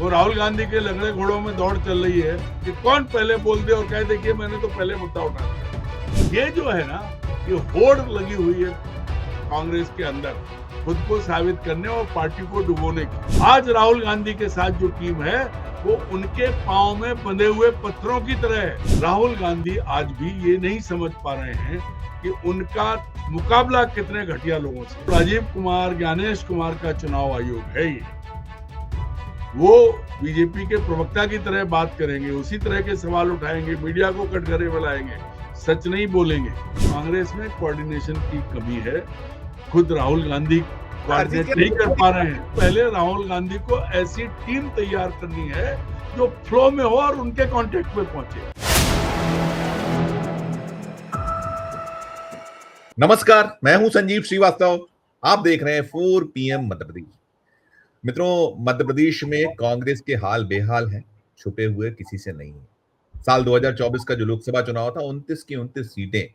वो राहुल गांधी के लंगड़े घोड़ों में दौड़ चल रही है कि कौन पहले बोल दे और कह दे कि मैंने तो पहले मुद्दा उठाया। ये जो है ना, ये होड़ लगी हुई है कांग्रेस के अंदर खुद को साबित करने और पार्टी को डुबोने की। आज राहुल गांधी के साथ जो टीम है वो उनके पांव में बंधे हुए पत्थरों की तरह है। राहुल गांधी आज भी ये नहीं समझ पा रहे हैं कि उनका मुकाबला कितने घटिया लोगों से। राजीव कुमार, ज्ञानेश कुमार का चुनाव आयोग है ये। वो बीजेपी के प्रवक्ता की तरह बात करेंगे, उसी तरह के सवाल उठाएंगे, मीडिया को कटघरे बुलाएंगे, सच नहीं बोलेंगे। कांग्रेस में कोऑर्डिनेशन की कमी है। खुद राहुल गांधी कोऑर्डिनेट नहीं कर पा रहे हैं। पहले राहुल गांधी को ऐसी टीम तैयार करनी है जो फ्लो में हो और उनके कांटेक्ट में पहुंचे। नमस्कार, मैं हूं संजीव श्रीवास्तव। आप देख रहे हैं 4 PM मध्य प्रदेश। मित्रों, मध्य प्रदेश में कांग्रेस के हाल बेहाल हैं, छुपे हुए किसी से नहीं है। साल 2024 का जो लोकसभा चुनाव था, 29 की 29 सीटें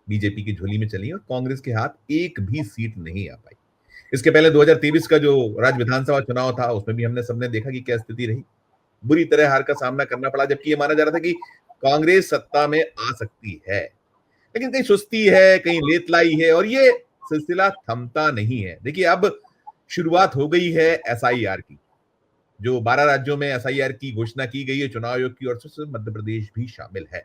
बीजेपी की झोली में चली और कांग्रेस के हाथ एक भी सीट नहीं आ पाई। इसके पहले 2023 का जो राज्य विधानसभा चुनाव था, उसमें भी हमने सबने देखा कि क्या स्थिति रही। बुरी तरह हार का सामना करना पड़ा, जबकि ये माना जा रहा था कि कांग्रेस सत्ता में आ सकती है, लेकिन कहीं सुस्ती है, कहीं लेतलाई है और ये सिलसिला थमता नहीं है। देखिए, अब शुरुआत हो गई है SIR की। जो 12 राज्यों में SIR की घोषणा की गई है चुनाव आयोग की ओर से, मध्य प्रदेश भी शामिल है।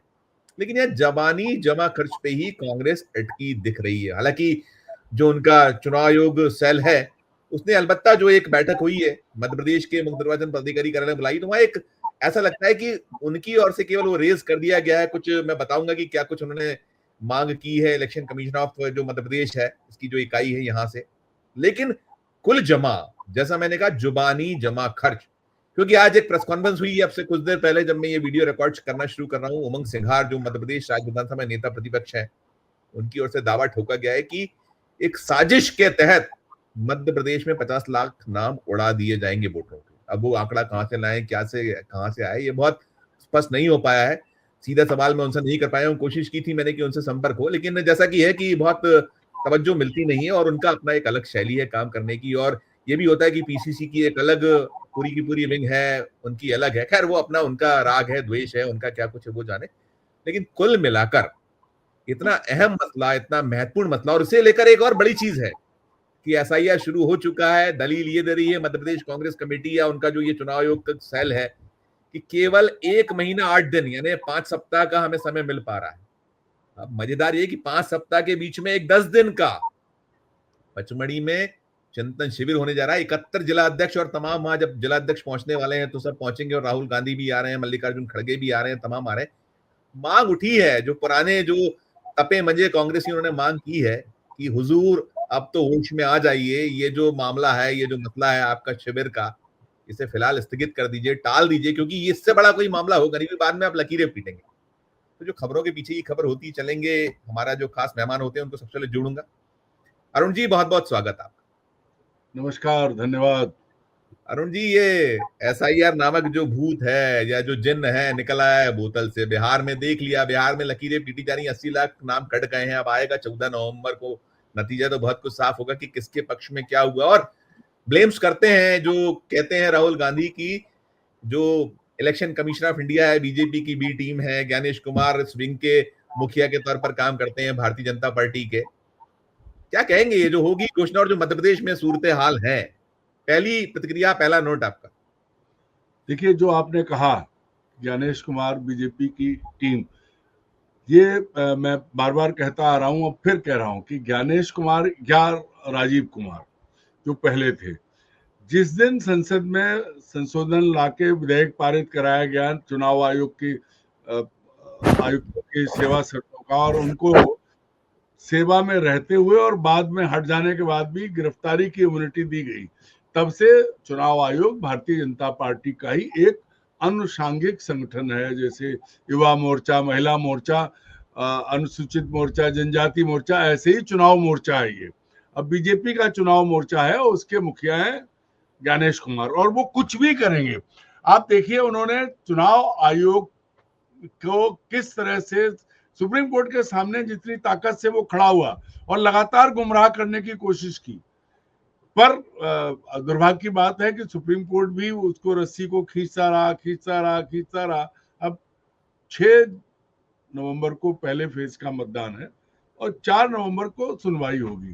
लेकिन यह जबानी जमा खर्च पे ही कांग्रेस अटकी दिख रही है। हालांकि जो उनका चुनाव आयोग सेल है, उसने अलबत्ता जो एक बैठक हुई है मध्य प्रदेश के मुख्य निर्वाचन पदाधिकारी कार्यालय में बुलाई, तो वहां एक ऐसा लगता है कि उनकी ओर से केवल वो रेज कर दिया गया है। कुछ मैं बताऊंगा कि क्या कुछ उन्होंने मांग की है इलेक्शन कमीशन ऑफ जो मध्य प्रदेश है, इसकी जो इकाई है यहां से। लेकिन कुल जमा, जैसा मैंने कहा, जुबानी जमा खर्च, क्योंकि आज एक प्रेस कॉन्फ्रेंस हुई है अब से कुछ देर पहले, जब मैं ये वीडियो रिकॉर्ड करना शुरू कर रहा हूं। उमंग सिंघार, जो मध्य प्रदेश राज्य विधानसभा में नेता प्रतिपक्ष है, उनकी ओर से दावा ठोका गया है कि एक साजिश के तहत मध्य प्रदेश में 50 लाख नाम उड़ा दिए जाएंगे वोटरों के। अब वो आंकड़ा कहां से लाए, कहां से आए, ये बहुत स्पष्ट नहीं हो पाया है। सीधा सवाल मैं उनसे नहीं कर पाया हूं। कोशिश की थी मैंने कि उनसे संपर्क हो, लेकिन जैसा कि है कि बहुत तवज्जो मिलती नहीं है और उनका अपना एक अलग शैली है काम करने की। और ये भी होता है कि PCC की एक अलग पूरी की पूरी विंग है, उनकी अलग है। खैर, वो अपना उनका राग है, द्वेष है, उनका क्या कुछ है वो जाने। लेकिन कुल मिलाकर इतना अहम मसला, इतना महत्वपूर्ण मसला, और इसे लेकर एक और बड़ी चीज है कि SIR शुरू हो चुका है। दलील ये दे रही है मध्य प्रदेश कांग्रेस कमेटी या उनका जो ये चुनाव आयोग का सेल है कि केवल 1 महीना 8 दिन यानी 5 सप्ताह का हमें समय मिल पा रहा है। अब मजेदार ये कि 5 सप्ताह के बीच में एक 10 दिन का पचमढ़ी में चिंतन शिविर होने जा रहा है। 71 जिला अध्यक्ष और तमाम, वहां जब जिला अध्यक्ष पहुंचने वाले हैं तो सब पहुंचेंगे, और राहुल गांधी भी आ रहे हैं, मल्लिकार्जुन खड़गे भी आ रहे हैं, तमाम आ रहे हैं। मांग उठी है, जो पुराने जो तपे मंजे कांग्रेसियों ने मांग की है कि हुजूर अब तो होश में आ जाइए, ये जो मामला है, ये जो मसला है आपका शिविर का, इसे फिलहाल स्थगित कर दीजिए, टाल दीजिए, क्योंकि इससे बड़ा कोई मामला होगा नहीं, बाद में आप लकीरें पीटेंगे। तो जो खबरों के पीछे ही खबर होती चलेंगे, हमारा जो खास मेहमान होते हैं उनको सबसे पहले जोड़ूंगा। अरुण जी, बहुत बहुत स्वागत आपका। नमस्कार, धन्यवाद। अरुण जी, ये SIR नामक जो भूत है या जो जिन्न है, निकला है बोतल से। बिहार में देख लिया, बिहार में लकीरें पीटी जा रही, 80 लाख नाम कट गए हैं। अब आएगा 14 नवंबर को नतीजा, तो बहुत कुछ साफ होगा कि किसके पक्ष में क्या हुआ। और ब्लेम्स करते हैं, जो कहते हैं राहुल गांधी की जो इलेक्शन कमीशन ऑफ इंडिया है, बीजेपी की B टीम है, ज्ञानेश कुमार इस विंग के मुखिया के तौर पर काम करते हैं भारतीय जनता पार्टी के। क्या कहेंगे ये जो होगी घोषणा और जो मध्य प्रदेश में सूरत हाल है? पहली प्रतिक्रिया, पहला नोट आपका। देखिए, जो आपने कहा ज्ञानेश कुमार, बीजेपी की टीम, ये मैं बार बार कहता आ रहा हूं, अब फिर कह रहा हूं कि ज्ञानेश कुमार या राजीव कुमार जो पहले थे, जिस दिन संसद में संशोधन लाके विधेयक पारित कराया गया चुनाव आयोग की आयुक्तों की सेवा शर्तों का, और उनको सेवा में रहते हुए और बाद में हट जाने के बाद भी गिरफ्तारी की इम्यूनिटी दी गई, तब से चुनाव आयोग भारतीय जनता पार्टी का ही एक अनुषांगिक संगठन है। जैसे युवा मोर्चा, महिला मोर्चा, अनुसूचित मोर्चा, जनजाति मोर्चा, ऐसे ही चुनाव मोर्चा है ये। अब बीजेपी का चुनाव मोर्चा है, उसके मुखिया है ज्ञानेश कुमार, और वो कुछ भी करेंगे। आप देखिए, उन्होंने चुनाव आयोग को किस तरह से सुप्रीम कोर्ट के सामने जितनी ताकत से वो खड़ा हुआ और लगातार गुमराह करने की कोशिश की। पर दुर्भाग्य की बात है कि सुप्रीम कोर्ट भी उसको रस्सी को खींचता रहा। अब 6 नवंबर को पहले फेज का मतदान है और 4 नवंबर को सुनवाई होगी।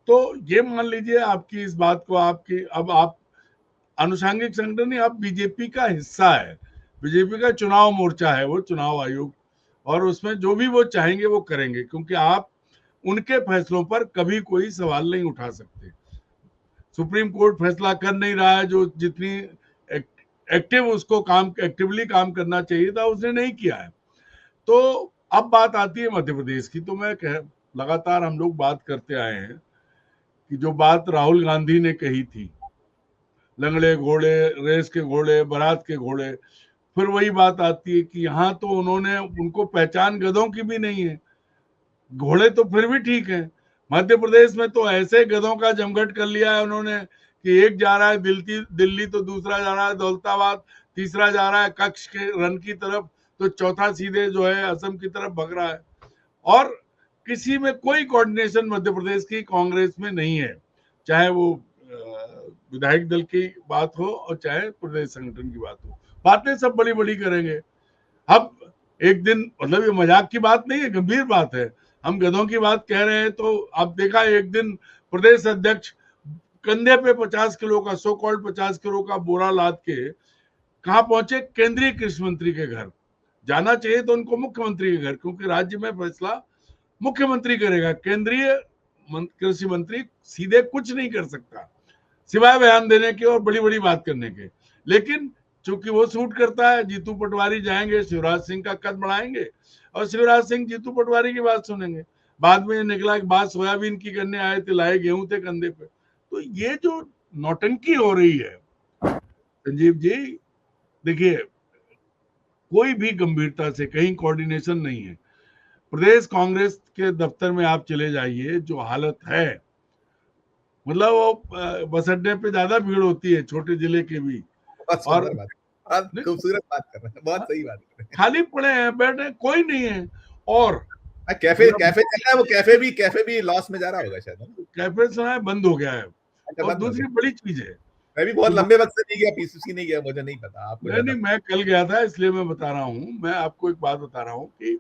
तो ये मान लीजिए आपकी इस बात को, आपकी अब आप आनुषंगिक संगठन नहीं, आप बीजेपी का हिस्सा है, बीजेपी का चुनाव मोर्चा है वो, चुनाव आयोग, और उसमें जो भी वो चाहेंगे वो करेंगे, क्योंकि आप उनके फैसलों पर कभी कोई सवाल नहीं उठा सकते। सुप्रीम कोर्ट फैसला कर नहीं रहा है, जो जितनी एक्टिव उसको काम एक्टिवली काम करना चाहिए था उसने नहीं किया है। तो अब बात आती है मध्य प्रदेश की। तो मैं लगातार हम लोग बात करते आए हैं कि जो बात राहुल गांधी ने कही थी, लंगड़े घोड़े, रेस के घोड़े, बारात के घोड़े, फिर वही बात आती है कि यहाँ तो उन्होंने, उनको पहचान गधों की भी नहीं है, घोड़े तो फिर भी ठीक है। मध्य प्रदेश में तो ऐसे गधों का जमघट कर लिया है उन्होंने कि एक जा रहा है दिल्ली, तो दूसरा जा रहा है दौलताबाद, तीसरा जा रहा है कच्छ के रन की तरफ, तो चौथा सीधे जो है असम की तरफ भग रहा है। और किसी में कोई कोऑर्डिनेशन मध्य प्रदेश की कांग्रेस में नहीं है, चाहे वो विधायक दल की बात हो और चाहे प्रदेश संगठन की बात हो। बातें सब बड़ी बड़ी करेंगे। अब एक दिन, मतलब ये मजाक की बात नहीं है, गंभीर बात है, हम गधों की बात कह रहे हैं, तो आप देखा एक दिन प्रदेश अध्यक्ष कंधे पे 50 किलो का, सो कॉल्ड 50 किलो का बोरा लाद के कहाँ पहुंचे? केंद्रीय कृषि मंत्री के घर। जाना चाहिए तो उनको मुख्यमंत्री के घर, क्योंकि राज्य में फैसला मुख्यमंत्री करेगा, केंद्रीय कृषि मंत्री सीधे कुछ नहीं कर सकता सिवाय बयान देने के और बड़ी बड़ी बात करने के। लेकिन चूंकि वो सूट करता है, जीतू पटवारी जाएंगे, शिवराज सिंह का कद बढ़ाएंगे और शिवराज सिंह जीतू पटवारी की बात सुनेंगे। बाद में निकला कि बात सोयाबीन की करने आए थे, लाए गेहूं थे कंधे पे। तो ये जो नौटंकी हो रही है संजीव जी, देखिए कोई भी गंभीरता से कहीं कोऑर्डिनेशन नहीं है। प्रदेश कांग्रेस के दफ्तर में आप चले जाइए, जो हालत है, मतलब वो बस अड्डे पे ज्यादा भीड़ होती है छोटे जिले के भी। बहुत और सुंदर बात, बहुत खूबसूरत बात कर रहे हैं, बहुत सही बात कर रहे हैं। खाली पड़े हैं, बैठे, कोई नहीं है। और कैफे कैफे चल रहा है, वो कैफे भी लॉस में जा रहा होगा शायद। कैफे सुना है बंद हो गया है। अच्छा, और बंद हो दूसरी गया। बड़ी चीज है मैं भी बहुत कि लंबे वक्त से नहीं गया, पीसीसी नहीं गया, मुझे नहीं पता, आपको नहीं ज्यादा। नहीं, मैं कल गया था, इसलिए मैं बता रहा हूँ। मैं आपको एक बात बता रहा हूँ कि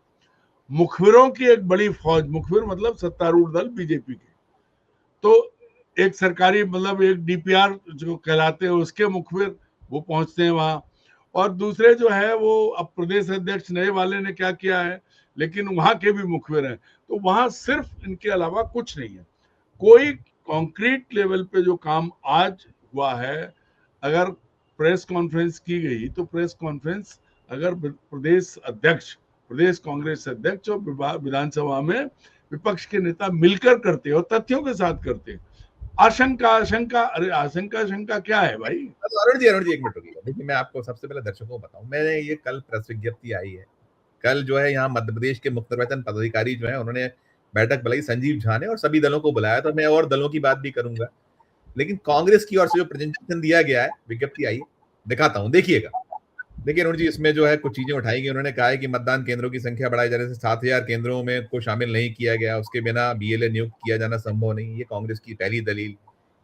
मुखबिरों की एक बड़ी फौज, मुखबिर मतलब सत्तारूढ़ दल बीजेपी के, तो एक सरकारी, मतलब एक डीपीआर जो कहलाते हैं उसके मुखबिर, वो पहुंचते हैं वहां। और दूसरे जो है वो, अब प्रदेश अध्यक्ष नए वाले ने क्या किया है, लेकिन वहां के भी मुखबिर हैं। तो वहां सिर्फ इनके अलावा कुछ नहीं है। कोई कॉन्क्रीट लेवल पे जो काम आज हुआ है, अगर प्रेस कॉन्फ्रेंस की गई तो प्रेस कॉन्फ्रेंस अगर प्रदेश अध्यक्ष, प्रदेश कांग्रेस अध्यक्ष और विधानसभा में विपक्ष के नेता मिलकर करते और तथ्यों के साथ करते। आशंका आशंका, अरे आशंका शंका क्या है भाई? अरुण जी एक मिनट रुकिएगा। देखिए, मैं आपको सबसे पहले दर्शकों को बताऊं, मैंने ये कल प्रेस विज्ञप्ति आई है, कल जो है यहाँ मध्य प्रदेश के मुख्य निर्वाचन पदाधिकारी जो है उन्होंने बैठक बुलाई, संजीव झा ने, और सभी दलों को बुलाया। तो मैं और दलों की बात भी करूंगा, लेकिन कांग्रेस की ओर से जो प्रेजेंटेशन दिया गया है, विज्ञप्ति आई, दिखाता हूं, देखिएगा। देखिए अरुण जी, इसमें जो है कुछ चीजें उठाई गई। उन्होंने कहा है कि मतदान केंद्रों की संख्या बढ़ाए जाने से 7,000 केंद्रों में को शामिल नहीं किया गया, उसके बिना बीएलए नियुक्त किया जाना संभव नहीं। ये कांग्रेस की पहली दलील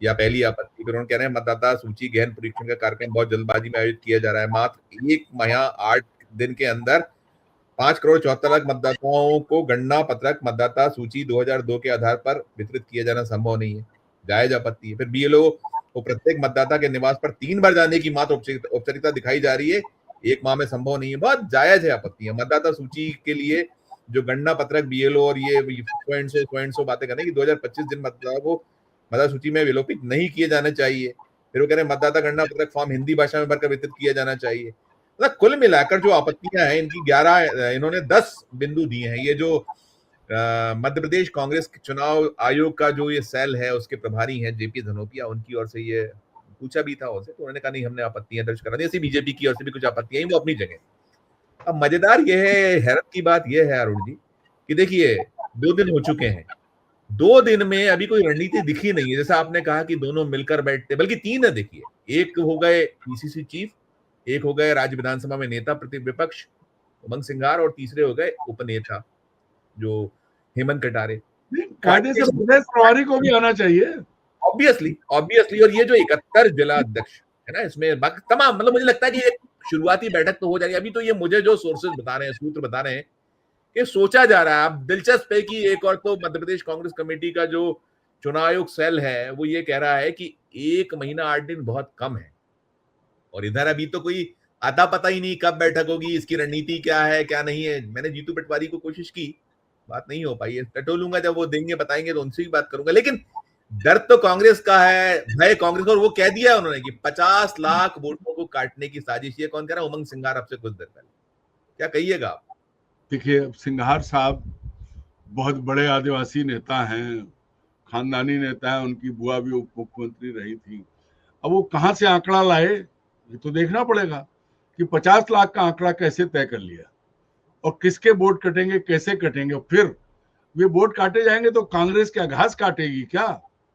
या पहली आपत्ति। फिर उन्होंने कह रहे हैं मतदाता सूची गहन परीक्षण का कार्यक्रम बहुत जल्दबाजी में आयोजित किया जा रहा है। मात्र एक माह 8 दिन के अंदर 5,74,00,000 मतदाताओं को गणना पत्रक मतदाता सूची 2002 के आधार पर वितरित किया जाना संभव नहीं है, जायज आपत्ति है। फिर बीएलओ को प्रत्येक मतदाता के निवास पर 3 बार जाने की मात्र औपचारिकता दिखाई जा रही है, एक माह में संभव नहीं है, बहुत जायज है आपत्तियां। मतदाता सूची के लिए जो गणना पत्रक बीएलओ और ये पॉइंट सो बातें करने की 2025 दिन मतदाता को मतदाता सूची में विलोपित नहीं किए जाने चाहिए। फिर वो कह रहे हैं मतदाता गणना पत्रक फॉर्म हिंदी भाषा में भरकर वितरित किया जाना चाहिए। मतलब कुल मिलाकर जो आपत्तियां हैं इनकी 11, इन्होंने 10 बिंदु दिए हैं। ये जो मध्य प्रदेश कांग्रेस चुनाव आयोग का जो ये सेल है उसके प्रभारी हैं जेपी धनोपिया, उनकी ओर से ये पूछा भी था उनसे, तो उन्होंने कहा नहीं, हमने आपत्तियां दर्ज करा दी। ऐसी बीजेपी की ओर से भी कुछ आपत्तियां हैं, वो अपनी जगह। अब मजेदार ये है, हैरत की बात यह है अरुण जी कि देखिए 2 दिन हो चुके हैं, 2 दिन में अभी कोई रणनीति दिखी नहीं है। जैसा आपने कहा कि दोनों मिलकर बैठते, बल्कि 3 है। देखिए, एक हो गए पीसीसी चीफ, एक हो गए राज्य विधानसभा में नेता प्रतिविपक्ष उमंग सिंघार, और तीसरे हो गए उपनेता जो हेमंत कटारे। कायदे से प्रदेश प्रभारी को भी आना चाहिए। Obviously obviously. और ये जो 71 जिला अध्यक्ष है ना, इसमें बाकी तमाम, मतलब मुझे लगता है कि एक शुरुआती बैठक तो हो जाएगी। अभी तो ये मुझे जो सोर्सेज बता रहे हैं, सूत्र बता रहे हैं कि सोचा जा रहा है, अब दिलचस्प है कि एक और तो मध्य प्रदेश कांग्रेस कमेटी का जो चुनाव आयोग सेल है वो ये कह रहा है कि 1 महीना 8 दिन बहुत कम है, और इधर अभी तो कोई आता पता ही नहीं कब बैठक होगी, इसकी रणनीति क्या है क्या नहीं है। मैंने जीतू पटवारी को कोशिश की, बात नहीं हो पाई है। टटोलूंगा, जब वो देंगे बताएंगे तो उनसे भी बात करूंगा। लेकिन डर तो कांग्रेस का है, भय कांग्रेस, और वो कह दिया उन्होंने कि 50 लाख वोटों को काटने की साजिश। ये कौन कह रहा है? उमंग सिंघार आपसे कुछ देर पहले। क्या कहिएगा आप? देखिए, सिंघार साहब बहुत बड़े आदिवासी नेता हैं, खानदानी नेता है, उनकी बुआ भी उप मुख्यमंत्री रही थी। अब वो कहाँ से आंकड़ा लाए, ये तो देखना पड़ेगा कि 50 लाख का आंकड़ा कैसे तय कर लिया और किसके वोट कटेंगे, कैसे कटेंगे। फिर वे वोट काटे जाएंगे तो कांग्रेस क्या घास काटेगी क्या?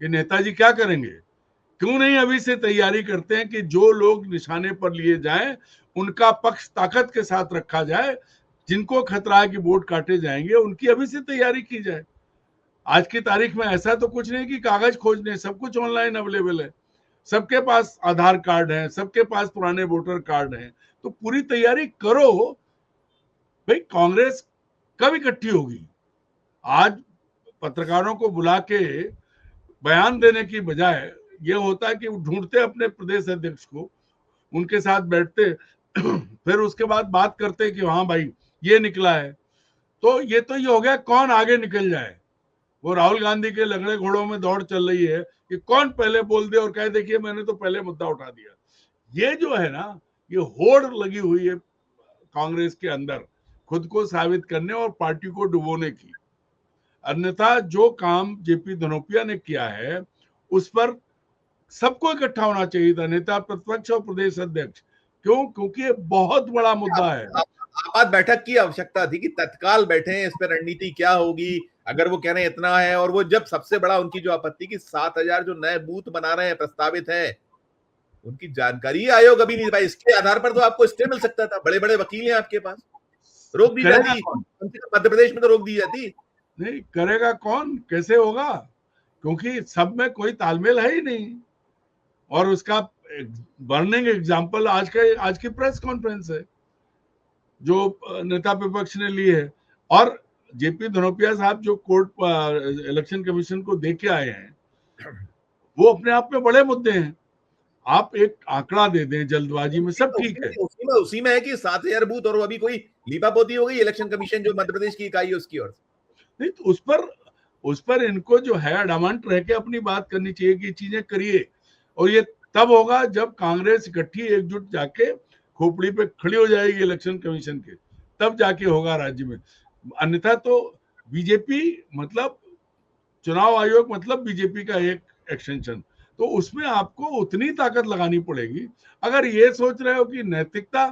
ये नेताजी क्या करेंगे? क्यों नहीं अभी से तैयारी करते हैं कि जो लोग निशाने पर लिए जाएं उनका पक्ष ताकत के साथ रखा जाए, जिनको खतरा है कि वोट काटे जाएंगे उनकी अभी से तैयारी की जाए। आज की तारीख में ऐसा तो कुछ नहीं कि कागज खोजने, सब कुछ ऑनलाइन अवेलेबल है, सबके पास आधार कार्ड है, सबके पास पुराने वोटर कार्ड हैं, तो पूरी तैयारी करो। भाई कांग्रेस कब इकट्ठी होगी? आज पत्रकारों को बुला के बयान देने की बजाय ये होता है कि वो ढूंढते अपने प्रदेश अध्यक्ष को, उनके साथ बैठते फिर उसके बाद बात करते कि हाँ भाई ये निकला है। तो ये हो गया कौन आगे निकल जाए। वो राहुल गांधी के लगड़े घोड़ों में दौड़ चल रही है कि कौन पहले बोल दे और कहे देखिए मैंने तो पहले मुद्दा उठा दिया। ये जो है ना, ये होड़ लगी हुई है कांग्रेस के अंदर खुद को साबित करने और पार्टी को डुबोने की। अन्यथा जो काम जेपी धनोपिया ने किया है उस पर सबको इकट्ठा होना चाहिए था, नेता प्रतिपक्ष और प्रदेश अध्यक्ष। क्यों? क्योंकि ये बहुत बड़ा मुद्दा है। आपात बैठक की आवश्यकता थी कि तत्काल बैठे, इस पर रणनीति क्या होगी। अगर वो कह रहे हैं इतना है, और वो जब सबसे बड़ा उनकी जो आपत्ति की 7,000 जो नए बूथ बना रहे हैं, प्रस्तावित है, उनकी जानकारी आयोग अभी नहीं पाई। इसके आधार पर तो आपको स्टे मिल सकता था, बड़े बड़े वकील हैं आपके पास, रोक दी जाती, मध्य प्रदेश में तो रोक दी जाती। नहीं करेगा कौन, कैसे होगा? क्योंकि सब में कोई तालमेल है ही नहीं। और उसका बर्निंग एग्जाम्पल आज की प्रेस कॉन्फ्रेंस है जो नेता विपक्ष ने ली है। और जेपी धनोपिया साहब जो कोर्ट इलेक्शन कमीशन को दे के आए हैं वो अपने आप में बड़े मुद्दे हैं। आप एक आंकड़ा दे दें जल्दबाजी में, सब ठीक है। उसी में है कि 7,000 बूथ, और अभी कोई लीपापोती हो गई इलेक्शन कमीशन जो मध्य प्रदेश की इकाई है उसकी ओर। नहीं तो उस पर इनको जो है अडामंट रह के अपनी बात करनी चाहिए कि चीजें करिए। और ये तब होगा जब कांग्रेस इकट्ठी एकजुट जाके खोपड़ी पे खड़ी हो जाएगी इलेक्शन कमीशन के, तब जाके होगा राज्य में। अन्यथा तो बीजेपी मतलब चुनाव आयोग मतलब बीजेपी का एक एक्सटेंशन, तो उसमें आपको उतनी ताकत लगानी पड़ेगी। अगर ये सोच रहे हो कि नैतिकता,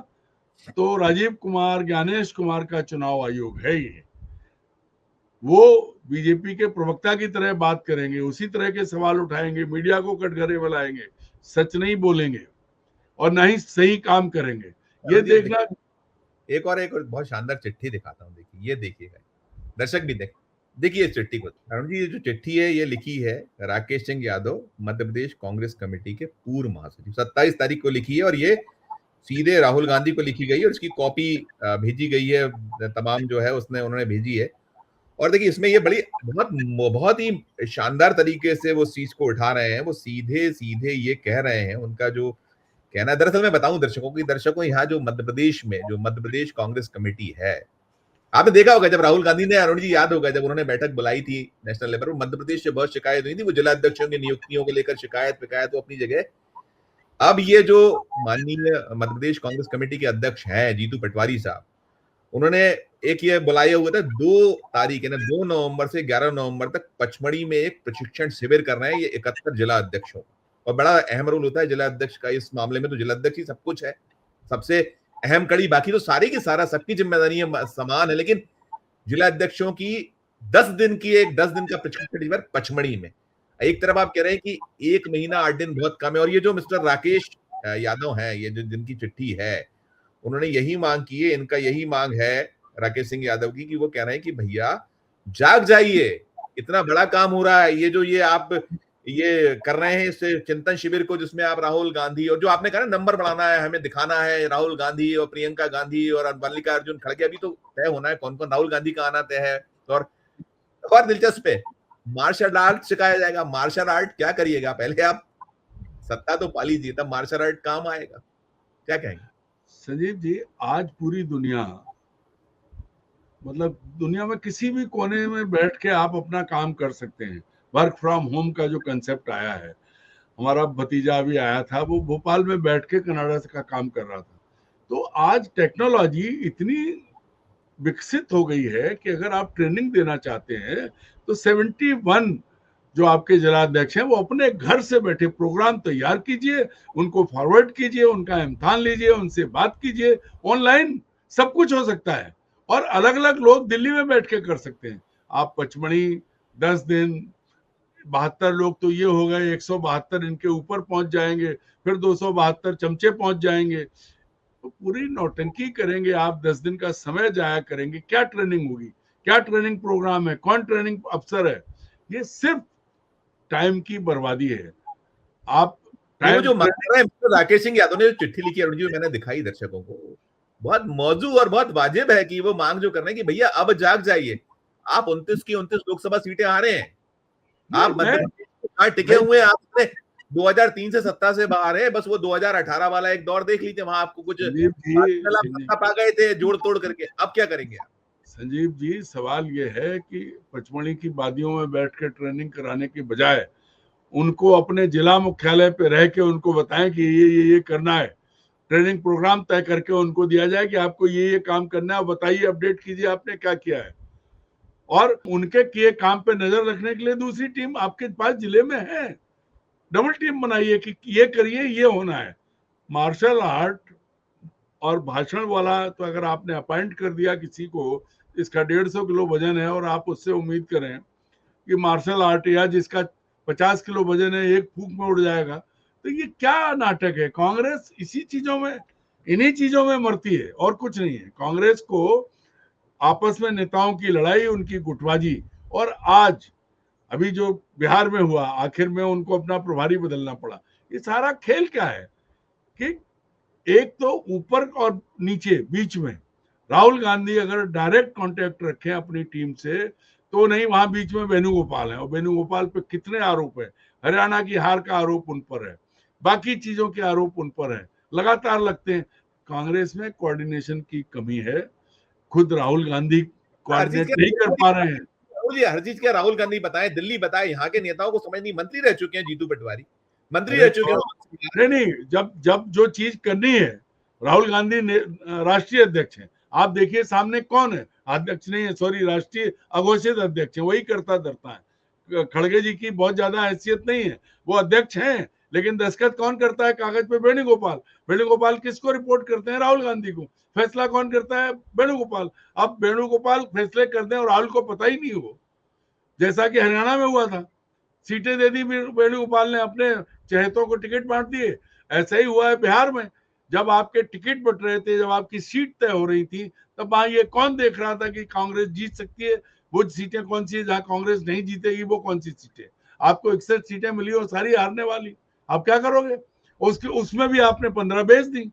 तो राजीव कुमार, ज्ञानेश कुमार का चुनाव आयोग है ये, वो बीजेपी के प्रवक्ता की तरह बात करेंगे, उसी तरह के सवाल उठाएंगे, मीडिया को कटघरे बुलाएंगे, सच नहीं बोलेंगे और ना ही सही काम करेंगे। ये देखना। एक और बहुत शानदार चिट्ठी दिखाता हूँ, देखिए, ये देखिएगा, दर्शक भी देखिए इस चिट्ठी को। अरुण जी, ये जो चिट्ठी है ये लिखी है राकेश सिंह यादव, मध्य प्रदेश कांग्रेस कमेटी के पूर्व महासचिव, 27 तारीख को लिखी है, और ये सीधे राहुल गांधी को लिखी गई है, और इसकी कॉपी भेजी गई है, तमाम जो है उन्होंने भेजी है। और देखिए इसमें ये बहुत ही शानदार तरीके से वो चीज को उठा रहे हैं। वो सीधे सीधे ये कह रहे हैं, उनका जो कहना है, दरअसल मैं बताऊं दर्शकों यहाँ जो मध्य प्रदेश कांग्रेस कमेटी है, आपने देखा होगा जब राहुल गांधी ने, अरुण जी याद होगा जब उन्होंने बैठक बुलाई थी नेशनल लेवल पर, मध्य प्रदेश से बहुत शिकायत हुई थी, वो जिला अध्यक्षों की नियुक्तियों को लेकर शिकायत वो अपनी जगह। अब ये जो माननीय मध्य प्रदेश कांग्रेस कमेटी के अध्यक्ष हैं जीतू पटवारी साहब, उन्होंने एक ये बुलाया हुआ था 2 तारीख है ना, 2 नवंबर से 11 नवंबर तक पचमढ़ी में एक प्रशिक्षण शिविर कर रहे हैं ये 71 जिला अध्यक्षों। और बड़ा अहम रोल होता है जिला अध्यक्ष का इस मामले में, तो जिला अध्यक्ष ही सब कुछ है, सबसे अहम कड़ी, बाकी तो सारे की सारा सबकी जिम्मेदारी समान है। लेकिन जिला अध्यक्षों की 10 दिन का प्रशिक्षण शिविर पचमढ़ी में। एक तरफ आप कह रहे हैं कि 1 महीना 8 दिन बहुत कम है, और ये जो मिस्टर राकेश यादव है, ये जो जिनकी चिट्ठी है, उन्होंने यही मांग की है, इनका यही मांग है राकेश सिंह यादव की, कि वो कह रहे हैं कि भैया जाग जाइए, इतना बड़ा काम हो रहा है, ये ये कर रहे हैं इस चिंतन शिविर को, जिसमें आप राहुल गांधी और जो आपने कहा ना नंबर बढ़ाना है, हमें दिखाना है, राहुल गांधी और प्रियंका गांधी और मल्लिकार्जुन खड़गे, अभी तो तय होना है कौन कौन, राहुल गांधी का आना तय है। और दिलचस्प है, मार्शल आर्ट सिखाया जाएगा। मार्शल आर्ट क्या करिएगा, पहले आप सत्ता तो पा लीजिए, तब मार्शल आर्ट काम आएगा। क्या कहेंगे संजीव जी? आज पूरी दुनिया, मतलब दुनिया में किसी भी कोने में बैठ के आप अपना काम कर सकते हैं। वर्क फ्रॉम होम का जो कंसेप्ट आया है, हमारा भतीजा अभी आया था, वो भोपाल में बैठ के कनाडा का काम कर रहा था। तो आज टेक्नोलॉजी इतनी विकसित हो गई है कि अगर आप ट्रेनिंग देना चाहते हैं तो 71 जो आपके जिलाध्यक्ष हैं वो अपने घर से बैठे प्रोग्राम तैयार कीजिए, उनको फॉरवर्ड कीजिए, उनका इम्तिहान लीजिए, उनसे बात कीजिए, ऑनलाइन सब कुछ हो सकता है। और अलग अलग लोग दिल्ली में बैठ के कर सकते हैं। आप पचमढ़ी 10 दिन, 72 लोग तो ये हो गए, 172 इनके ऊपर पहुंच जाएंगे, फिर 272 चमचे पहुंच जाएंगे। तो पूरी नौटंकी करेंगे आप, 10 दिन का समय जाया करेंगे, क्या ट्रेनिंग होगी, क्या ट्रेनिंग प्रोग्राम है, कौन ट्रेनिंग अफसर है? ये सिर्फ टाइम की बर्बादी है। आप नहीं, वो टाइम जो मांग रहे हैं मिस्टर राकेश सिंह यादव ने जो चिट्ठी लिखी अरुण जी, मैंने दिखाई दर्शकों को, बहुत मौजू और बहुत वाजिब है कि वो मांग जो कर रहे हैं कि भैया अब जाग जाइए। आप 29 की 29 लोकसभा सीटें हारे हैं, नहीं, आप मध्य प्रदेश में कहाँ टिके हुए हैं, आपने 2003 से सत्ता से बाहर है, बस वो 2018 वाला एक दौर देख लीजिए, वहां आपको कुछ संजीव जी, पा गए थे जोड़ तोड़ करके, अब क्या करेंगे आप? संजीव जी, सवाल ये है कि पचमढ़ी की वादियों में बैठ के ट्रेनिंग कराने की बजाय उनको अपने जिला मुख्यालय पे रह के उनको बताएं कि ये करना है। ट्रेनिंग प्रोग्राम तय करके उनको दिया जाए कि आपको ये काम करना है, बताइए, अपडेट कीजिए आपने क्या किया है। और उनके किए काम पे नजर रखने के लिए दूसरी टीम आपके पास जिले में है। डबल टीम बनाइए कि ये करिए, ये होना है। मार्शल आर्ट और भाषण वाला तो अगर आपने अपॉइंट कर दिया किसी को, इसका 150 किलो वजन है और आप उससे उम्मीद करें कि मार्शल आर्ट, या जिसका 50 किलो वजन है एक फूंक में उड़ जाएगा, तो ये क्या नाटक है? कांग्रेस इसी चीजों में, इन्हीं चीजों में मरती है और कुछ नहीं है। कांग्रेस को आपस में नेताओं की लड़ाई, उनकी गुटबाजी, और आज अभी जो बिहार में हुआ, आखिर में उनको अपना प्रभारी बदलना पड़ा। ये सारा खेल क्या है कि एक तो ऊपर और नीचे बीच में राहुल गांधी अगर डायरेक्ट कांटेक्ट रखें अपनी टीम से तो नहीं, वहां बीच में वेणुगोपाल है, और वेणुगोपाल पे कितने आरोप है? हरियाणा की हार का आरोप उन पर है, बाकी चीजों के आरोप उन पर है, लगातार लगते हैं। कांग्रेस में कोऑर्डिनेशन की कमी है, खुद राहुल गांधी हर चीज कोऑर्डिनेट नहीं कर पा के रहे हैं। हर चीज क्या राहुल गांधी बताए, दिल्ली बताए, यहाँ के नेताओं को समझ नहीं। मंत्री रह चुके हैं जीतू पटवारी, मंत्री अरे रह चुके तो हैं। नहीं, जब जब जो चीज करनी है, राहुल गांधी राष्ट्रीय अध्यक्ष हैं, आप देखिए सामने कौन है, अध्यक्ष नहीं है, सॉरी, राष्ट्रीय अघोषित अध्यक्ष है, वही करता धरता है। खड़गे जी की बहुत ज्यादा हैसियत नहीं है, वो अध्यक्ष हैं, लेकिन दस्तखत कौन करता है कागज पे? वेणुगोपाल। वेणुगोपाल किसको रिपोर्ट करते हैं? राहुल गांधी को। फैसला कौन करता है? वेणुगोपाल। अब वेणुगोपाल फैसले कर दें और राहुल को पता ही नहीं हो, जैसा कि हरियाणा में हुआ था, सीटें दे दी वेणुगोपाल ने, अपने चहेतों को टिकट बांट दिए। ऐसा ही हुआ है बिहार में, जब आपके टिकट बट रहे थे, जब आपकी सीट तय हो रही थी, तब वहां ये कौन देख रहा था कि कांग्रेस जीत सकती है? वो सीटें कौन सी है जहां कांग्रेस नहीं जीतेगी? वो कौन सी सीटें? आपको 61 सीटें मिली और सारी हारने वाली, आप क्या करोगे? उसके उसमें भी आपने 15 बेच दी।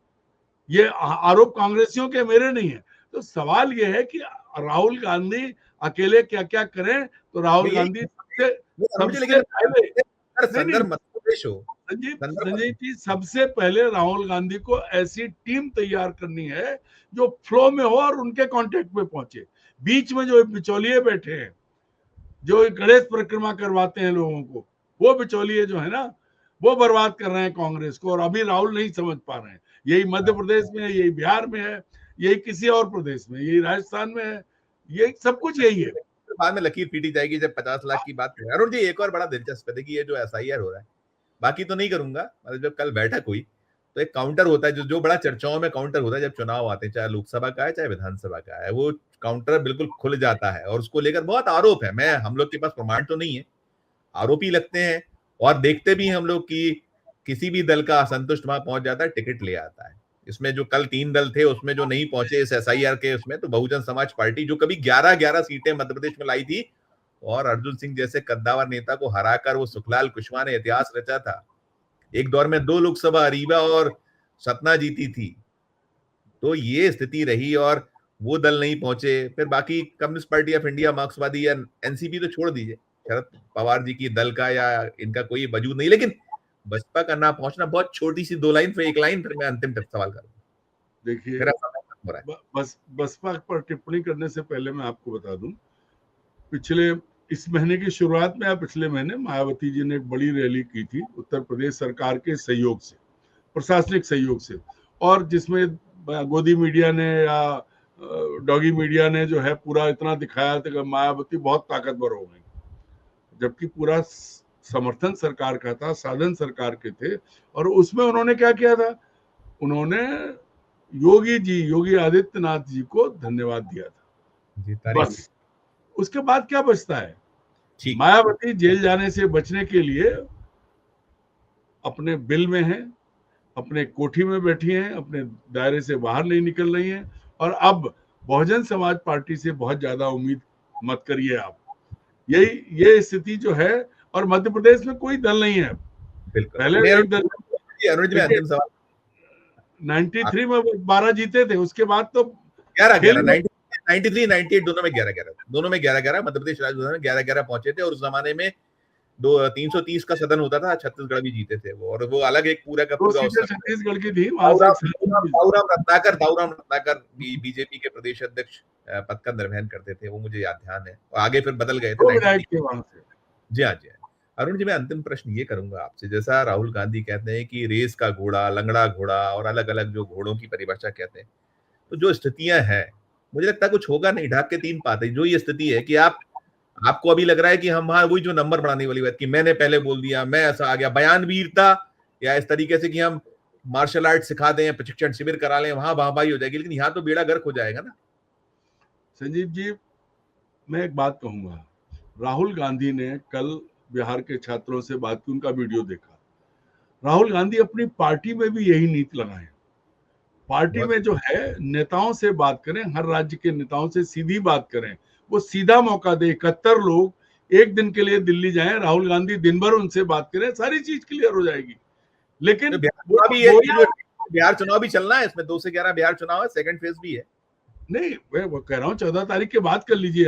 ये आरोप कांग्रेसियों के, मेरे नहीं है। तो सवाल ये है कि राहुल गांधी अकेले क्या क्या करें? तो राहुल यही गांधी सबसे मुझे, सबसे लेकिन पहले, नहीं नहीं, संदर्भ मध्य प्रदेश हो, संजीव संदर्भ संजीव जी, सबसे पहले राहुल गांधी को ऐसी टीम तैयार करनी है जो फ्लो में हो और उनके कांटेक्ट में पहुंचे। बीच में जो बिचौलिए बैठे हैं, जो गणेश परिक्रमा करवाते हैं लोगों को, वो बिचौलिए जो है ना, वो बर्बाद कर रहे हैं कांग्रेस को, और अभी राहुल नहीं समझ पा रहे हैं। यही मध्य प्रदेश में है, यही बिहार में है, यही किसी और प्रदेश में, यही राजस्थान में है, ये सब कुछ यही है। बाद में लकीर पीटी जाएगी जब 50 लाख की बात करें। अरुण जी, एक और बड़ा दिलचस्प है, देखिए ये जो एसआईआर हो रहा है, बाकी तो नहीं करूंगा, मतलब जब कल बैठक हुई तो एक काउंटर होता है जो जो बड़ा चर्चाओं में काउंटर होता है जब चुनाव आते हैं, चाहे लोकसभा का है चाहे विधानसभा का है, वो काउंटर बिल्कुल खुल जाता है और उसको लेकर बहुत आरोप है। मैं, हम लोग के पास प्रमाण तो नहीं है, आरोपी लगते हैं और देखते भी हैं हम लोग कि किसी भी दल का असंतुष्ट वहां पहुंच जाता है, टिकट ले आता है। इसमें जो कल 3 दल थे उसमें जो नहीं पहुंचे इस एसआईआर के उसमें, तो बहुजन समाज पार्टी जो कभी 11-11 सीटें मध्य प्रदेश में लाई थी, और अर्जुन सिंह जैसे कद्दावर नेता को हराकर वो सुखलाल कुशवाहा ने इतिहास रचा था। एक दौर में 2 लोकसभा रीवा और सतना जीती थी। तो ये स्थिति रही और वो दल नहीं पहुंचे। फिर बाकी कम्युनिस्ट पार्टी ऑफ इंडिया, मार्क्सवादी या एनसीपी तो छोड़ दीजिए, शरद पवार जी की दल का या इनका कोई वजूद नहीं, लेकिन बसपा का ना पहुंचना बहुत छोटी सी 2 लाइन, फिर 1 लाइन, फिर मैं अंतिम सवाल करूंगा। देखिए, मेरा समय खत्म हो रहा है। बसपा पर टिप्पणी करने से पहले मैं आपको बता दूं, पिछले इस महीने की शुरुआत में या पिछले महीने मायावती जी ने एक बड़ी रैली की थी उत्तर प्रदेश सरकार के सहयोग से, प्रशासनिक सहयोग से, और जिसमें गोदी मीडिया ने या डॉगी मीडिया ने जो है पूरा इतना दिखाया था कि मायावती बहुत ताकतवर हो गई, जबकि पूरा समर्थन सरकार का था, साधन सरकार के थे। और उसमें उन्होंने क्या किया था, उन्होंने योगी आदित्यनाथ जी को धन्यवाद दिया था, बस। उसके बाद क्या बचता है? मायावती जेल जाने से बचने के लिए अपने बिल में है, अपने कोठी में बैठी हैं, अपने दायरे से बाहर नहीं निकल रही हैं, और अब बहुजन समाज पार्टी से बहुत ज्यादा उम्मीद मत करिए आप। ये स्थिति जो है, और मध्य प्रदेश में कोई दल नहीं है। पहले एक दल 93 में 12 जीते थे, उसके बाद तो 93, 98 दोनों में 11-11 मध्य प्रदेश राज्य में 11-11 पहुंचे थे। और उस जमाने में 330 का सदन होता था, छत्तीसगढ़ भी जीते थे वो, और वो अलग एक पूरा का पूरा छत्तीसगढ़ की थी। दाऊराम रत्नाकर बीजेपी के प्रदेश अध्यक्ष पद का निर्वहन करते थे, वो मुझे याद ध्यान है, और आगे फिर बदल गए थे। जी हाँ जी। अरुण जी, मैं अंतिम प्रश्न ये करूंगा आपसे, जैसा राहुल गांधी कहते हैं कि रेस का घोड़ा, लंगड़ा घोड़ा, और अलग अलग जो घोड़ों की परिभाषा कहते हैं, तो जो स्थितियां हैं, मुझे लगता है कुछ होगा नहीं, ढाक के 3 पाते। जो ये स्थिति है कि आपको अभी लग रहा है कि हम वही जो नंबर बढ़ाने वाली बात कि मैंने पहले बोल दिया, मैं ऐसा आ गया, बयानवीरता, या इस तरीके से कि हम मार्शल आर्ट सिखा दें, प्रशिक्षण शिविर करा लें, वहां वाहवाही हो जाएगी, लेकिन यहाँ तो बेड़ा गर्क हो जाएगा ना। संजीव जी, मैं एक बात कहूंगा, राहुल गांधी ने कल बिहार के छात्रों से बात की, उनका वीडियो देखा। राहुल गांधी अपनी पार्टी में भी यही नीति लगाए। पार्टी में जो है, नेताओं से बात करें, हर राज्य के नेताओं से सीधी बात करें, वो सीधा मौका दे। 71 लोग एक दिन के लिए दिल्ली जाएं, राहुल गांधी दिन भर उनसे बात करें, सारी चीज क्लियर हो जाएगी। लेकिन बिहार चुनाव भी चलना है, इसमें 2 से 11 बिहार चुनाव है, सेकंड फेज भी है। नहीं, मैं वो कह रहा हूँ 14 तारीख के बाद कर लीजिए।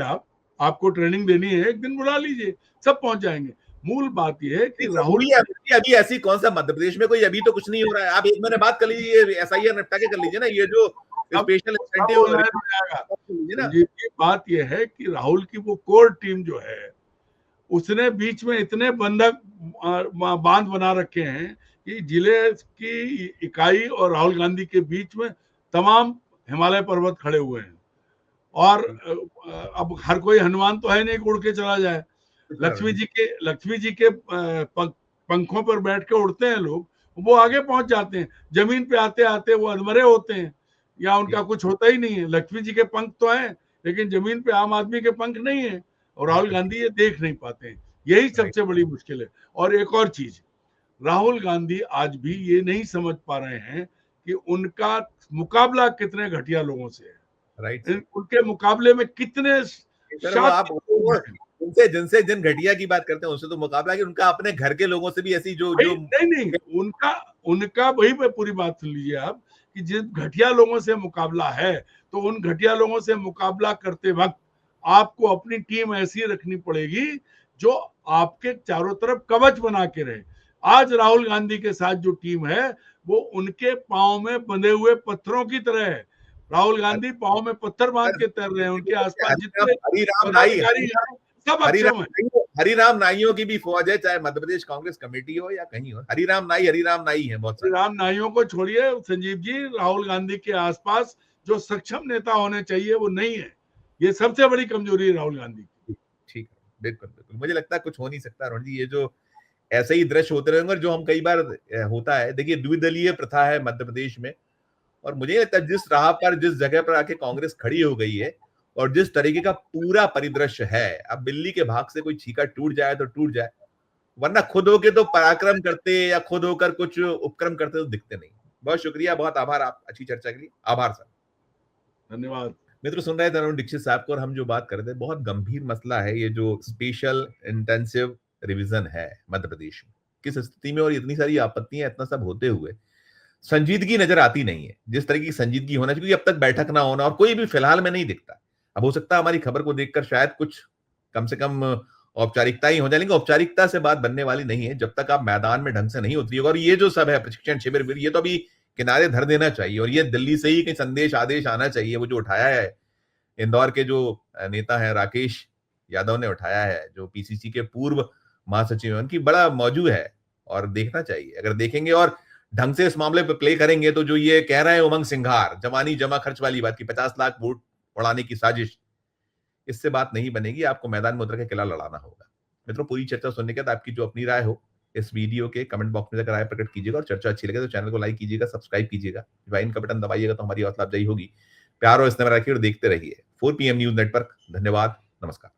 आपको ट्रेनिंग देनी है, एक दिन बुला लीजिए, सब पहुंच जाएंगे। मूल बात यह है कि राहुल अभी ऐसी कौन सा मध्य प्रदेश में कोई अभी तो कुछ नहीं हो रहा है, आप एक महीने बात कर लीजिए, SIR निपटा के कर लीजिए ना, ये जो स्पेशल बात यह है कि राहुल की वो कोर टीम जो है, उसने बीच में इतने बंधक बांध बना रखे हैं कि जिले की इकाई और राहुल गांधी के बीच में तमाम हिमालय पर्वत खड़े हुए हैं। और अब हर कोई हनुमान तो है नहीं उड़ के चला जाए। लक्ष्मी जी के पंखों पर बैठ के उड़ते हैं लोग, वो आगे पहुंच जाते हैं, जमीन पे आते आते वो अधमरे होते हैं, या उनका कुछ होता ही नहीं है। लक्ष्मी जी के पंख तो हैं, लेकिन जमीन पे आम आदमी के पंख नहीं है, और राहुल गांधी ये देख नहीं पाते हैं। यही सबसे बड़ी मुश्किल है। और एक और चीज, राहुल गांधी आज भी ये नहीं समझ पा रहे हैं कि उनका मुकाबला कितने घटिया लोगों से है। उनके मुकाबले में कितने जिनसे जिन घटिया की बात करते हैं उनसे तो मुकाबला कि उनका अपने घर के लोगों से भी ऐसी जो नहीं, उनका वही पे पूरी बात सुन लीजिए आप, कि जिन घटिया लोगों से मुकाबला है, तो उन घटिया लोगों से मुकाबला करते वक्त आपको अपनी टीम ऐसी रखनी पड़ेगी जो आपके चारों तरफ कवच बना के रहे। आज राहुल गांधी के साथ जो टीम है, वो उनके पांव में बंधे हुए पत्थरों की तरह है। राहुल गांधी पांव में पत्थर बांध के तैर रहे हैं। उनके आसपास जितने पदाधिकारी हैं, सब अक्षम है। हरिराम नाइयों की भी फौज है, चाहे मध्य प्रदेश कांग्रेस कमेटी हो या कहीं हो। हरिराम नाई है बहुत सारे। हरिराम नाइयों को छोड़िए संजीव जी, राहुल गांधी के आसपास जो सक्षम नेता होने चाहिए वो नहीं है। ये सबसे बड़ी कमजोरी है राहुल गांधी की। ठीक है, बिल्कुल बिल्कुल, मुझे लगता है कुछ हो नहीं सकता अरुण जी, ये जो ऐसे ही दृश्य होते रहेंगे जो हम कई बार होता है। देखिए, द्विदलीय प्रथा है मध्य प्रदेश में, और मुझे लगता है जिस राह पर, जिस जगह पर आके कांग्रेस खड़ी हो गई है, और जिस तरीके का पूरा परिदृश्य है, अब बिल्ली के भाग से कोई छीका टूट जाए तो टूट जाए, वरना खुद होके तो पराक्रम करते या खुद होकर कुछ उपक्रम करते तो दिखते नहीं। बहुत शुक्रिया, बहुत आभार, आप अच्छी चर्चा के लिए। आभार सर, धन्यवाद। मित्र सुन रहे थे अरुण दीक्षित साहब को, और हम जो बात कर रहे थे, बहुत गंभीर मसला है ये जो स्पेशल इंटेंसिव रिवीजन है मध्य प्रदेश में। किस स्थिति में, और इतनी सारी आपत्तियां इतना सब होते हुए संजीदगी नजर आती नहीं है, जिस तरह की संजीदगी होना चाहिए, क्योंकि अब तक बैठक ना होना और कोई भी फिलहाल में नहीं दिखता। अब हो सकता है हमारी खबर को देखकर शायद कुछ कम से कम औपचारिकता ही हो जाए, लेकिन औपचारिकता से बात बनने वाली नहीं है जब तक आप मैदान में ढंग से नहीं उतरिएगा। और ये जो सब है प्रशिक्षण शिविर, ये तो अभी किनारे धर देना चाहिए, और ये दिल्ली से ही कहीं संदेश आदेश आना चाहिए। वो जो उठाया है इंदौर के जो नेता है राकेश यादव ने उठाया है, जो पीसीसी के पूर्व महासचिव हैं, उनकी बड़ा मौजू है और देखना चाहिए। अगर देखेंगे और ढंग से इस मामले पे प्ले करेंगे तो जो ये कह रहे हैं उमंग सिंघार, जवानी जमा खर्च वाली बात की 50 लाख वोट उड़ाने की साजिश, इससे बात नहीं बनेगी। आपको मैदान में उतर के किला लड़ाना होगा। मित्रों, पूरी चर्चा सुनने के बाद आपकी जो अपनी राय हो इस वीडियो के कमेंट बॉक्स में जाकर राय प्रकट कीजिएगा, और चर्चा अच्छी लगे तो चैनल को लाइक कीजिएगा, सब्सक्राइब कीजिएगा, ज्वाइन का बटन दबाइएगा तो हमारी हौसला अफजाई होगी। प्यार और स्नेह रखिए और देखते रहिए 4 PM न्यूज नेटवर्क। धन्यवाद, नमस्कार।